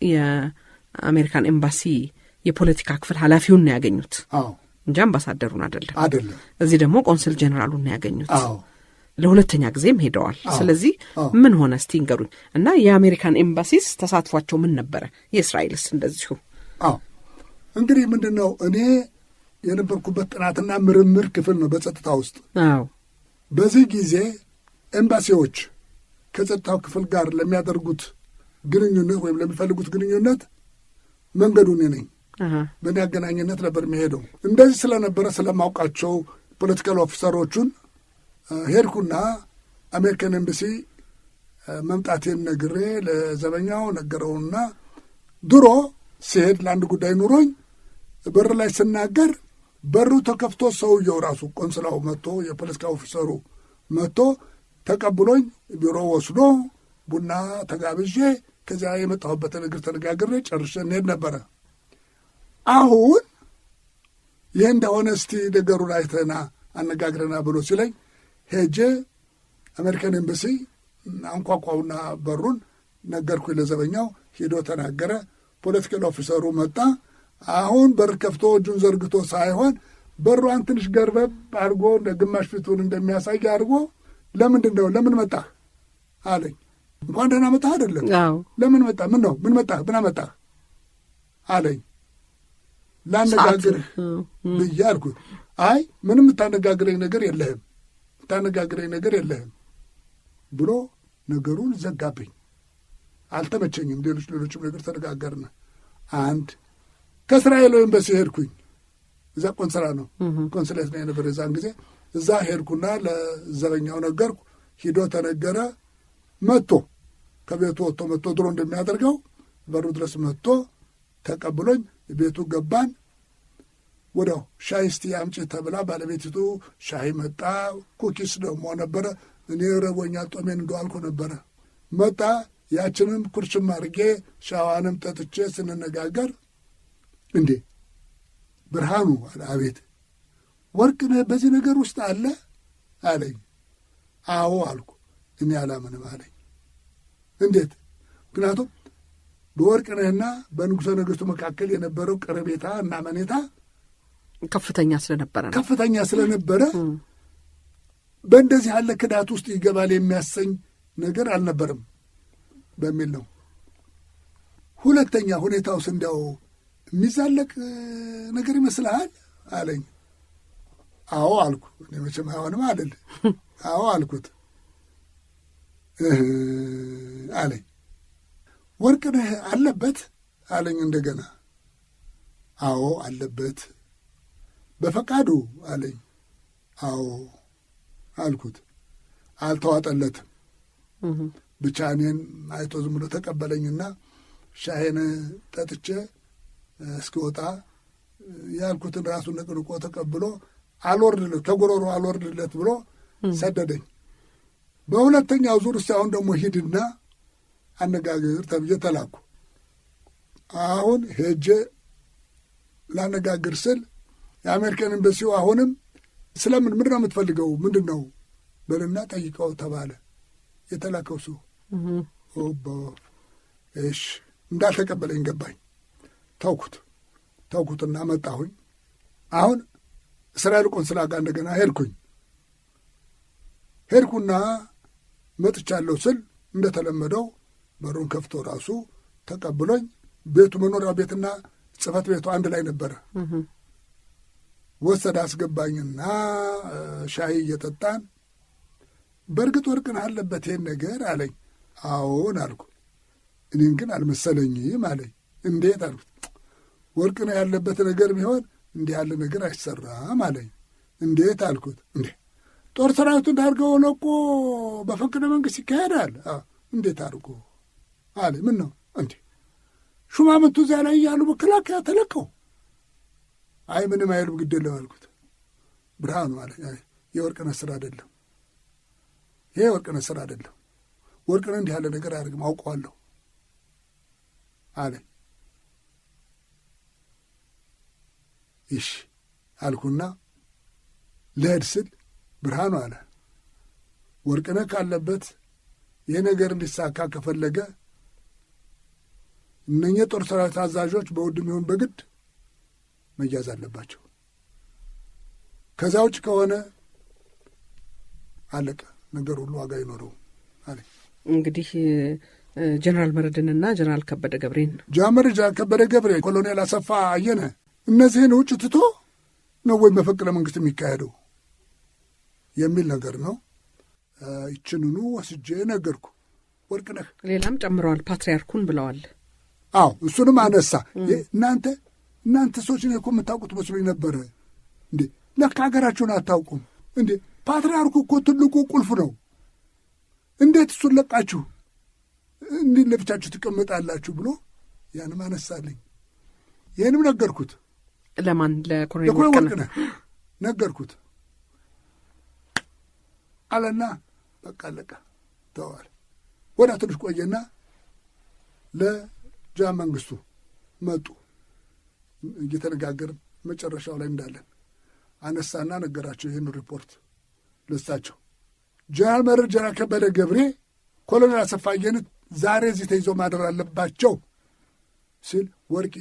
የአሜሪካን ኤምባሲ የፖለቲካ ክፍል ኃላፊውን ነው ያገኙት አዎ እንጂ አምባሳደሩን አይደለም። እዚህ ደግሞ ቆንስል ጀነራሉን ነው ያገኙት። ለሁለተኛ ጊዜም ሄደዋል። ስለዚህ ምን ሆነ እስቲ ንገሩኝ። እና የአሜሪካን ኤምባሲስ ተሳትፏቸው ምን ነበረ? የእስራኤልስ እንደዚሁ? እንግዲህ ምንድነው እኔ የነበርኩበት ጥናትና ምርምር ክፍል ነው በጸጥታ ውስጥ። በዚህ ጊዜ ኤምባሲዎች ከጸጥታው ክፍል ጋር ለሚያደርጉት ግንኙነት ወይም ለሚፈልጉት ግንኙነት መንገዱን ነኝ በእኔ አገናኝነት ነበር የሚሄደው። እንደዚህ ስለነበረ ስለማውቃቸው ፖለቲካል ኦፊሰሮቹን ሄድኩና አሜሪካን ኤምባሲ መምጣቴን ነግሬ ለዘበኛው ነገረውና ድሮ ሲሄድ ለአንድ ጉዳይ ኑሮኝ በር ላይ ስናገር በሩ ተከፍቶ ሰውየው ራሱ ቆንስላው መጥቶ የፖለቲካ ኦፊሰሩ መጥቶ ተቀብሎኝ ቢሮ ወስዶ ቡና ተጋብዤ ከዚያ የመጣሁበትን እግር ተነጋግሬ ጨርሼ እንሄድ ነበረ። አሁን ይህ እንደሆነ እስቲ ነገሩን አይተና አነጋግረና ብሎ ሲለኝ ሄጄ አሜሪካን ኤምባሲ አንኳኳውና በሩን ነገርኩኝ ለዘበኛው። ሂዶ ተናገረ። ፖለቲካል ኦፊሰሩ መጣ። አሁን በር ከፍቶ እጁን ዘርግቶ ሳይሆን በሯን ትንሽ ገርበብ አድርጎ እንደ ግማሽ ፊቱን እንደሚያሳይ አድርጎ ለምን መጣህ አለኝ። እንኳን ደህና መጣህ አይደለም፣ ለምን መጣህ? ምን ነው ምን መጣህ? ምን አመጣህ አለኝ። ላነጋግርህ ብዬ አልኩት። አይ ምንም የምታነጋግረኝ ነገር የለህም ብሎ ነገሩን ዘጋብኝ። አልተመቸኝም። ሌሎችም ነገር ተነጋገርን። አንድ ከእስራኤል ኤምባሲ ሄድኩኝ። እዛ ቆንስላ ነው ኮንስሌት ነው የነበረ የዛን ጊዜ። እዛ ሄድኩና ለዘበኛው ነገርኩ። ሂዶ ተነገረ። መጥቶ ከቤቱ ወጥቶ መጥቶ ድሮ እንደሚያደርገው በሩ ድረስ መጥቶ ተቀብሎኝ ቤቱ ገባን። ወዲያው ሻይ እስቲ አምጪ ተብላ ባለቤቲቱ ሻይ መጣ። ኩኪስ ደግሞ ነበረ። እኔ ረቦኛል ጦሜን እንደዋልኩ ነበረ። መጣ። ያችንም ኩርሽም አድርጌ ሻዋንም ጠጥቼ ስንነጋገር እንዴ ብርሃኑ አለ። አቤት ወርቅነህ በዚህ ነገር ውስጥ አለ አለኝ። አዎ አልኩ። እኔ አላምንም አለኝ። እንዴት? ምክንያቱም በወርቅነህና በንጉሠ ነገሥቱ መካከል የነበረው ቀረቤታ እና መኔታ ከፍተኛ ስለነበረ በእንደዚህ ያለ ክዳት ውስጥ ይገባል የሚያሰኝ ነገር አልነበረም በሚል ነው። ሁለተኛ ሁኔታውስ እንዲያው የሚዛለቅ ነገር ይመስልሃል አለኝ። አዎ አልኩ። እኔ መቼም አይሆንም አልል። አዎ አልኩት። አለኝ። ወርቅነህ አለበት አለኝ እንደገና። አዎ አለበት። በፈቃዱ አለኝ። አዎ አልኩት። አልተዋጠለትም። ብቻ እኔን አይቶ ዝም ብሎ ተቀበለኝና ሻይን ጠጥቼ እስኪወጣ ያልኩትን ራሱን ነቅንቆ ተቀብሎ አልወርድለት ከጎሮሮ አልወርድለት ብሎ ሰደደኝ። በሁለተኛው ዙር እስቲ አሁን ደግሞ ሂድና አነጋግር ተብዬ ተላኩ። አሁን ሄጄ ላነጋግር ስል የአሜሪካን ኤምባሲው አሁንም ስለምን ምንድን ነው የምትፈልገው ምንድን ነው በልና ጠይቀው ተባለ። የተላከው ሰው እሺ እንዳልተቀበለኝ ገባኝ። ተውኩትና መጣሁኝ። አሁን እስራኤል ቆንስላ ጋር እንደገና ሄድኩና መጥቻለሁ ስል እንደተለመደው በሩን ከፍቶ ራሱ ተቀብሎኝ ቤቱ መኖሪያ ቤትና ጽሕፈት ቤቱ አንድ ላይ ነበረ። ወሰደ አስገባኝና ሻይ እየጠጣን በእርግጥ ወርቅነህ አለበት ይሄን ነገር አለኝ። አዎን አልኩ። እኔን ግን አልመሰለኝም አለኝ። እንዴት አልኩት። ወርቅነህ ያለበት ነገር ቢሆን እንዲህ ያለ ነገር አይሰራም አለኝ። እንዴት አልኩት። እንዴ ጦር ሰራዊቱ እንዳርገው ለቆ በፈቅደ መንግስት ይካሄዳል? እንዴት አድርጎ አለ። ምን ነው እንዴ ሹማምንቱ እዚያ ላይ እያሉ መከላከያ ተለቀው? አይ ምንም አይሉም ግድ የለም አልኩት። ብርሃኑ አለ የወርቅነህ ስራ አይደለም ይሄ ወርቅነህ ስራ አይደለም። ወርቅነህ እንዲህ ያለ ነገር አያደርግም አውቀዋለሁ አለ። እሺ አልኩና ልሄድ ስል ብርሃኑ አለ ወርቅነህ ካለበት ይህ ነገር እንዲሳካ ከፈለገ እነኚህ ጦር ሰራዊት አዛዦች በውድም ይሁን በግድ መያዝ አለባቸው። ከዛ ውጭ ከሆነ አለቀ፣ ነገር ሁሉ ዋጋ አይኖረውም አለ። እንግዲህ ጀነራል መረድንና ጀነራል ከበደ ገብሬን ጀነራል ከበደ ገብሬ፣ ኮሎኔል አሰፋ አየነ እነዚህን ውጭ ትቶ ነው ወይ መፈንቅለ መንግስት የሚካሄደው የሚል ነገር ነው። ይችንኑ ወስጄ ነገርኩ። ወርቅነህ ሌላም ጨምረዋል፣ ፓትርያርኩን ብለዋል። አዎ እሱንም አነሳ። እናንተ ሰዎች እኔ እኮ የምታውቁት መስሎኝ ነበረ እንዴ፣ ለካ ሀገራችሁን አታውቁም እንዴ? ፓትርያርኩ እኮ ትልቁ ቁልፍ ነው። እንዴት እሱን ለቃችሁ እንዲህ ለብቻችሁ ትቀመጣላችሁ ብሎ ያንም አነሳልኝ። ይህንም ነገርኩት። ለማን? ለኮሎኔል ወርቅነህ ነገርኩት አለና በቃ አለቀ፣ ተዋል። ወዳ ትንሽ ቆየና ለጃን መንግስቱ መጡ። እየተነጋገርን መጨረሻው ላይ እንዳለን አነሳና ነገራቸው ይህን ሪፖርት ለሳቸው። ጀነራል መረድ፣ ጀነራል ከበደ ገብሬ፣ ኮሎኔል አሰፋ አየነ ዛሬ እዚህ ተይዞ ማደር አለባቸው ሲል ወርቄ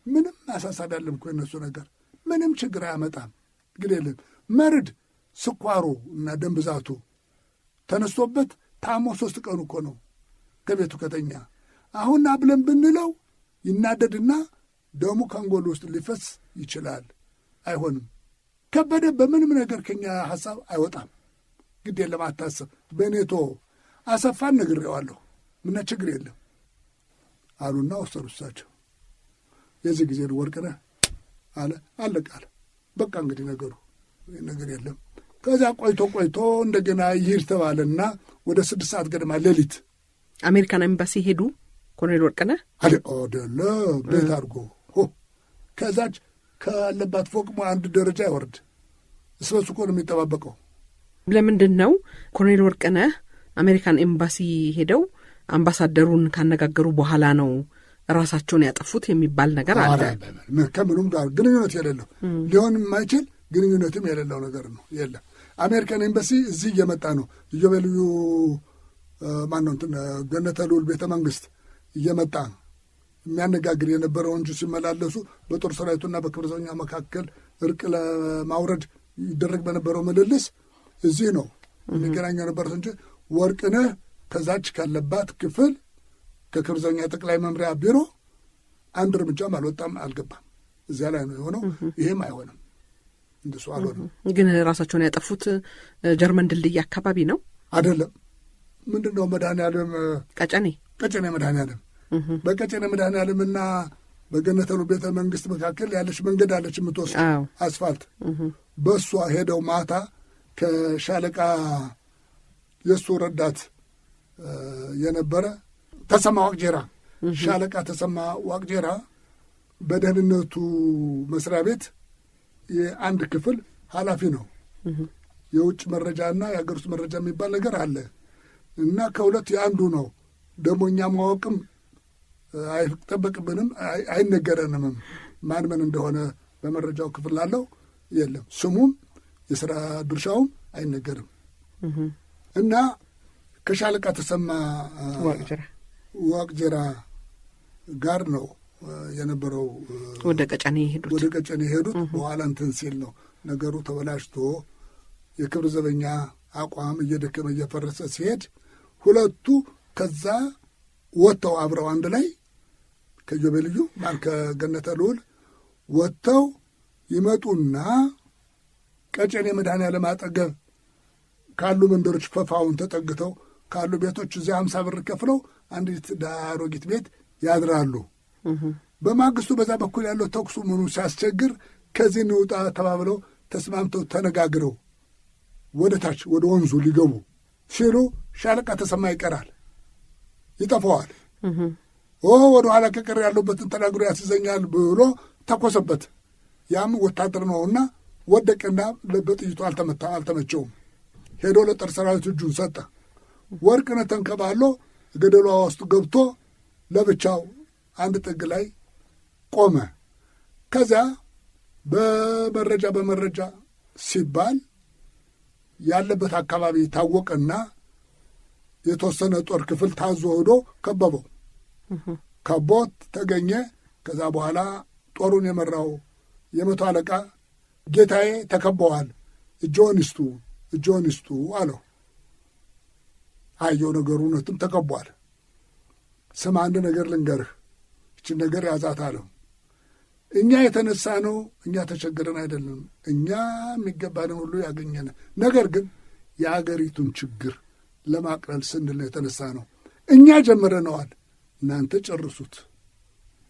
ምንም አሳሳቢ ያለም እኮ የነሱ ነገር ምንም ችግር አያመጣም፣ ግን የለም መርድ ስኳሩ እና ደም ብዛቱ ተነስቶበት ታሞ 3 ቀኑ እኮ ነው ከቤቱ ከተኛ። አሁን ብለን ብንለው ይናደድና ደሙ ከንጎል ውስጥ ሊፈስ ይችላል። አይሆንም። ከበደ በምንም ነገር ከኛ ሐሳብ አይወጣም። ግድ የለም አታስብ፣ በኔቶ አሰፋን ነግሬዋለሁ፣ ምና ችግር የለም አሉና ወሰዱ እሳቸው። የዚህ ጊዜ ወርቅነህ አለ አለቀ አለ። በቃ እንግዲህ ነገሩ ነገር የለም። ከዚያ ቆይቶ እንደገና ይሂድ ተባለና ወደ 6 ሰዓት ገደማ ሌሊት አሜሪካን ኤምባሲ ሄዱ ኮሎኔል ወርቅነህ አደለ ቤት አድርጎ ከዛች ካለባት ፎቅ አንድ ደረጃ ይወርድ እስበሱ እኮ ነው የሚጠባበቀው። ለምንድን ነው ኮሎኔል ወርቅነህ አሜሪካን ኤምባሲ ሄደው አምባሳደሩን ካነጋገሩ በኋላ ነው ራሳቸውን ያጠፉት የሚባል ነገር አለ? ከምንም ጋር ግንኙነት የሌለው ሊሆን የማይችል ግንኙነትም የሌለው ነገር ነው። የለም አሜሪካን ኤምባሲ እዚህ እየመጣ ነው። ኢዮቤልዩ ማነው እንትን ገነተ ልዑል ቤተ መንግስት እየመጣ ነው የሚያነጋግር የነበረው እንጂ ሲመላለሱ በጦር ሰራዊቱና በክብር ዘበኛ መካከል እርቅ ለማውረድ ይደረግ በነበረው ምልልስ እዚህ ነው የሚገናኘው የነበረት እንጂ ወርቅነህ ከዛች ካለባት ክፍል ከክብር ዘበኛ ጠቅላይ መምሪያ ቢሮ አንድ እርምጃም አልወጣም አልገባም። እዚያ ላይ ነው የሆነው። ይሄም አይሆንም፣ እንደሱ አልሆነም። ግን ራሳቸውን ያጠፉት ጀርመን ድልድይ አካባቢ ነው አይደለም? ምንድን ነው መድኃኔዓለም ቀጨኔ መድኃኔዓለም በቀጨኔ መድኃኔዓለምና በገነተ ልዑል ቤተ መንግስት መካከል ያለች መንገድ አለች የምትወስድ አስፋልት። በእሷ ሄደው ማታ ከሻለቃ የእሱ ረዳት የነበረ ተሰማ ዋቅጄራ ሻለቃ ተሰማ ዋቅጄራ በደህንነቱ መስሪያ ቤት የአንድ ክፍል ኃላፊ ነው። የውጭ መረጃና የሀገር ውስጥ መረጃ የሚባል ነገር አለ እና ከሁለት የአንዱ ነው። ደግሞ እኛ ማወቅም አይጠበቅብንም፣ አይነገረንምም ማን ምን እንደሆነ በመረጃው ክፍል ላለው የለም። ስሙም የሥራ ድርሻውም አይነገርም እና ከሻለቃ ተሰማ ዋቅጄራ ጋር ነው የነበረው ወደ ቀጨኔ የሄዱት። በኋላ እንትን ሲል ነው ነገሩ ተበላሽቶ የክብር ዘበኛ አቋም እየደከመ እየፈረሰ ሲሄድ ሁለቱ ከዛ ወጥተው አብረው አንድ ላይ ከኢዮቤልዩ ከገነተ ልዑል ወጥተው ይመጡና ቀጨኔ መድኃኔዓለም አጠገብ ካሉ መንደሮች ፈፋውን ተጠግተው ካሉ ቤቶች እዚያ 50 ብር ከፍለው አንዲት ዳሮጊት ቤት ያድራሉ። በማግስቱ በዛ በኩል ያለው ተኩሱ ምኑ ሲያስቸግር ከዚህ እንውጣ ተባብለው ተስማምተው ተነጋግረው ወደ ታች ወደ ወንዙ ሊገቡ ሲሉ ሻለቃ ተሰማ ይቀራል፣ ይጠፋዋል። ወደ ኋላ ከቀር ያለበትን ተናግሮ ያስይዘኛል ብሎ ተኮሰበት። ያም ወታደር ነውና ወደቀና በጥይቱ አልተመቸውም። ሄዶ ለጦር ሰራዊት እጁን ሰጠ። ወርቅነህ ተንከባሎ ገደሏ ውስጥ ገብቶ ለብቻው አንድ ጥግ ላይ ቆመ። ከዚያ በመረጃ ሲባል ያለበት አካባቢ ታወቀና የተወሰነ ጦር ክፍል ታዞ ሄዶ ከበበው። ከቦት ተገኘ። ከዛ በኋላ ጦሩን የመራው የመቶ አለቃ ጌታዬ ተከበዋል፣ እጅዎን ይስጡ አለው። አየው ነገሩ እውነትም ተከቧል። ስም አንድ ነገር ልንገርህ፣ ይችን ነገር ያዛት አለው። እኛ የተነሳ ነው፣ እኛ ተቸግረን አይደለም፣ እኛ የሚገባንን ሁሉ ያገኘን፣ ነገር ግን የአገሪቱን ችግር ለማቅለል ስንል የተነሳ ነው። እኛ ጀምረነዋል፣ እናንተ ጨርሱት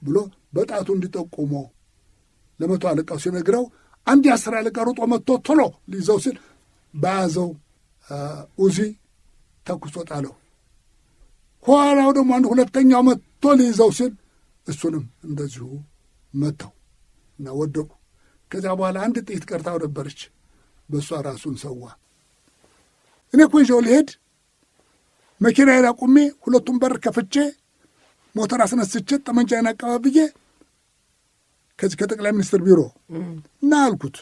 ብሎ በጣቱ እንዲጠቁሞ ለመቶ አለቃው ሲነግረው አንድ የ10 አለቃ ሮጦ መጥቶ ቶሎ ሊይዘው ሲል በያዘው ኡዚ ተኩሶ ጣለው። ኋላው ደግሞ አንድ ሁለተኛው መጥቶ ሊይዘው ሲል እሱንም እንደዚሁ መታው እና ወደቁ። ከዚያ በኋላ አንድ ጥይት ቀርታው ነበረች፣ በእሷ ራሱን ሰዋ። እኔ እኮ ይዤው ልሄድ መኪናዬን አቁሜ ሁለቱም በር ከፍቼ ሞተር አስነስቼ ጠመንጃዬን አቀባብዬ ከዚህ ከጠቅላይ ሚኒስትር ቢሮ እና አልኩት።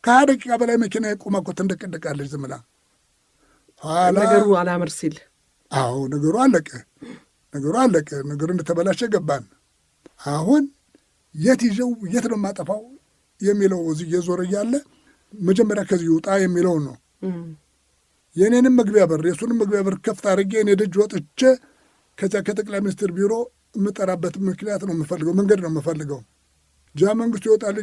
ከ20 ደቂቃ በላይ መኪና ቆማ እኮ ተንደቀደቃለች ዝም ብላ። ኋላ ነገሩ አላምር ሲል አዎ ነገሩ አለቀ። ነገሩ እንደተበላሸ ገባን። አሁን የት ይዤው የት ነው የማጠፋው የሚለው እዚህ እየዞረ እያለ መጀመሪያ ከዚህ ይውጣ የሚለውን ነው። የእኔንም መግቢያ በር የእሱንም መግቢያ በር ከፍት አድርጌ እኔ ደጅ ወጥቼ ከዚያ ከጠቅላይ ሚኒስትር ቢሮ የምጠራበት ምክንያት ነው የምፈልገው፣ መንገድ ነው የምፈልገው። ጃ መንግስቱ ይወጣሉ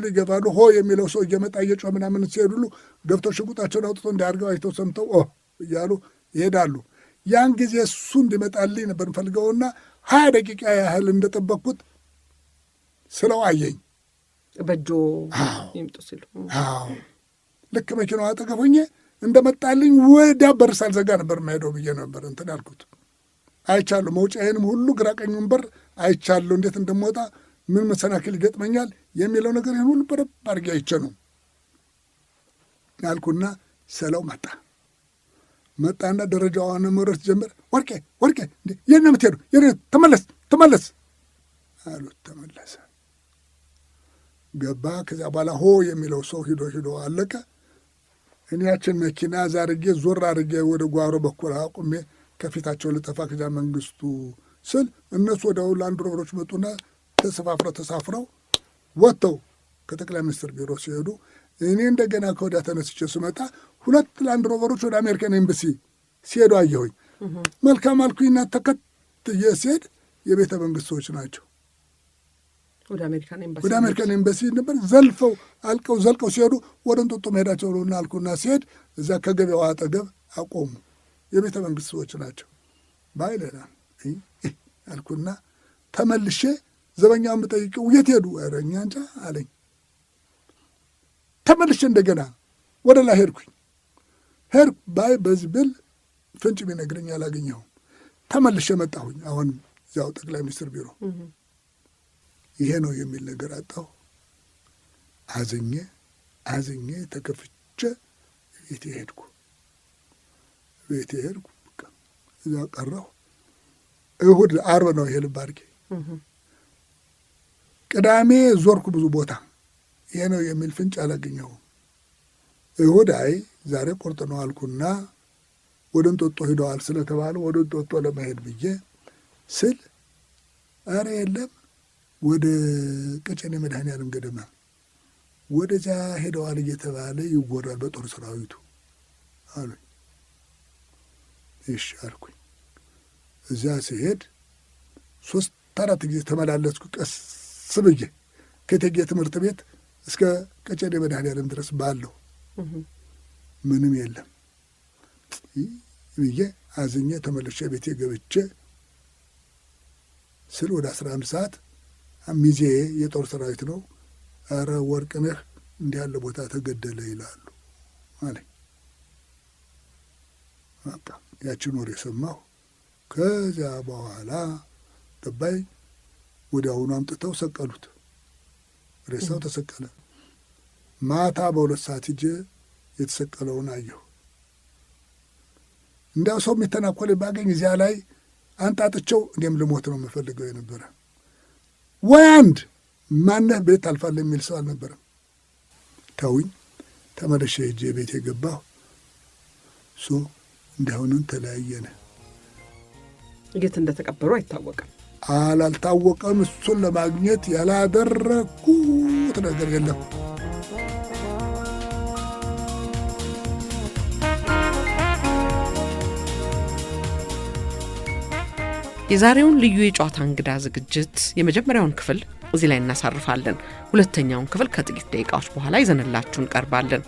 ይገባሉ። ሆ የሚለው ሰው እየመጣ እየጮኸ ምናምን ሲሄድ ሁሉ ገብተው ሽጉጣቸውን አውጥቶ እንዲያርገው አይተው ሰምተው እያሉ ይሄዳሉ። ያን ጊዜ እሱ እንዲመጣልኝ ነበር የምፈልገውና 20 ደቂቃ ያህል እንደጠበቅኩት ስለው አየኝ። በእጆ ይምጡ ሲሉ ልክ መኪናው አጠገብ ሆኜ እንደመጣልኝ ወዲያ በር ሳልዘጋ ነበር የማሄደው ብዬ ነበር እንትን ያልኩት። አይቻለሁ፣ መውጫዬንም ሁሉ ግራ ቀኙን በር አይቻለሁ፣ እንዴት እንደምወጣ ምን መሰናክል ይገጥመኛል የሚለው ነገር ይህን ሁሉ በደንብ አድርጌ አይቼ ነው ያልኩና ስለው መጣና ደረጃዋን መውረድ ጀመር። ወርቄ እንዴ የት ነው የምትሄዱ? ተመለስ አሉት። ተመለሰ፣ ገባ። ከዚያ በኋላ ሆ የሚለው ሰው ሂዶ አለቀ። እኔ ያችን መኪና ዛርጌ ዞር አድርጌ ወደ ጓሮ በኩል አቁሜ ከፊታቸው ልጠፋ ከዚያ መንግስቱ ስል እነሱ ወዲያው ላንድ ሮቨሮች መጡና ተሳፍረው ወጥተው ከጠቅላይ ሚኒስትር ቢሮ ሲሄዱ እኔ እንደገና ከወዲያ ተነስቼ ስመጣ 2 ላንድ ሮቨሮች ወደ አሜሪካን ኤምባሲ ሲሄዱ አየሁኝ። መልካም አልኩኝና ተከትዬ ሲሄድ የቤተ መንግስት ሰዎች ናቸው። ወደ አሜሪካን ኤምባሲ ነበር ዘልቀው ሲሄዱ ወደ እንጦጦ መሄዳቸው ነውና አልኩና ሲሄድ እዛ ከገበያው አጠገብ አቆሙ። የቤተ መንግስት ሰዎች ናቸው። ባይለና አልኩና ተመልሼ ዘበኛውን ብጠይቀው የት ሄዱ? ኧረ እኛ እንጃ አለኝ። ተመልሼ እንደገና ወደ ላይ ሄድኩ ባይ በዚህ ብል ፍንጭ ቢነግረኝ አላገኘሁም። ተመልሼ መጣሁኝ። አሁን እዚያው ጠቅላይ ሚኒስትር ቢሮ ይሄ ነው የሚል ነገር አጣሁ። አዝኜ ተከፍቼ ቤቴ ሄድኩ። እዚያ ቀረሁ። እሁድ ዓርብ ነው ይሄ ልብ አድርጌ። ቅዳሜ ዞርኩ ብዙ ቦታ፣ ይሄ ነው የሚል ፍንጭ አላገኘሁም። እሁድ ዛሬ ቁርጥ ነው አልኩና ወደ እንጦጦ ሂደዋል ስለተባለ ወደ እንጦጦ ለመሄድ ብዬ ስል ኧረ የለም ወደ ቀጨኔ መድኃኔዓለም ገደማ ወደዚያ ሄደዋል እየተባለ ይወራል በጦር ሰራዊቱ አሉኝ። እሺ አልኩኝ። እዚያ ሲሄድ 3-4 ጊዜ ተመላለስኩ ቀስ ብዬ ከእቴጌ ትምህርት ቤት እስከ ቀጨኔ መድኃኔዓለም ድረስ ባለው ምንም የለም ብዬ አዝኜ ተመልሼ ቤቴ ገብቼ ስል ወደ 11 ሰዓት ሚዜ የጦር ሰራዊት ነው፣ ኧረ ወርቅነህ እንዲህ ያለ ቦታ ተገደለ ይላሉ አለኝ። በቃ ያችን ወሬ ሰማሁ። ከዚያ በኋላ ገባኝ። ወዲያውኑ አምጥተው ሰቀሉት። ሬሳው ተሰቀለ። ማታ በ2 ሰዓት ሂጄ የተሰቀለውን አየሁ። እንዲያው ሰው የሚተናኮል ባገኝ እዚያ ላይ አንጣጥቸው እኔም ልሞት ነው የምፈልገው የነበረ። ወይ አንድ ማነህ ቤት አልፋለህ የሚል ሰው አልነበረም። ተውኝ። ተመልሼ ሂጄ ቤት የገባሁ እንዲያውኑን ተለያየነ። የት እንደተቀበሩ አይታወቅም። አላልታወቀም። እሱን ለማግኘት ያላደረግኩ የሚለውጥ ነገር የለም። የዛሬውን ልዩ የጨዋታ እንግዳ ዝግጅት የመጀመሪያውን ክፍል እዚህ ላይ እናሳርፋለን። ሁለተኛውን ክፍል ከጥቂት ደቂቃዎች በኋላ ይዘንላችሁ እንቀርባለን።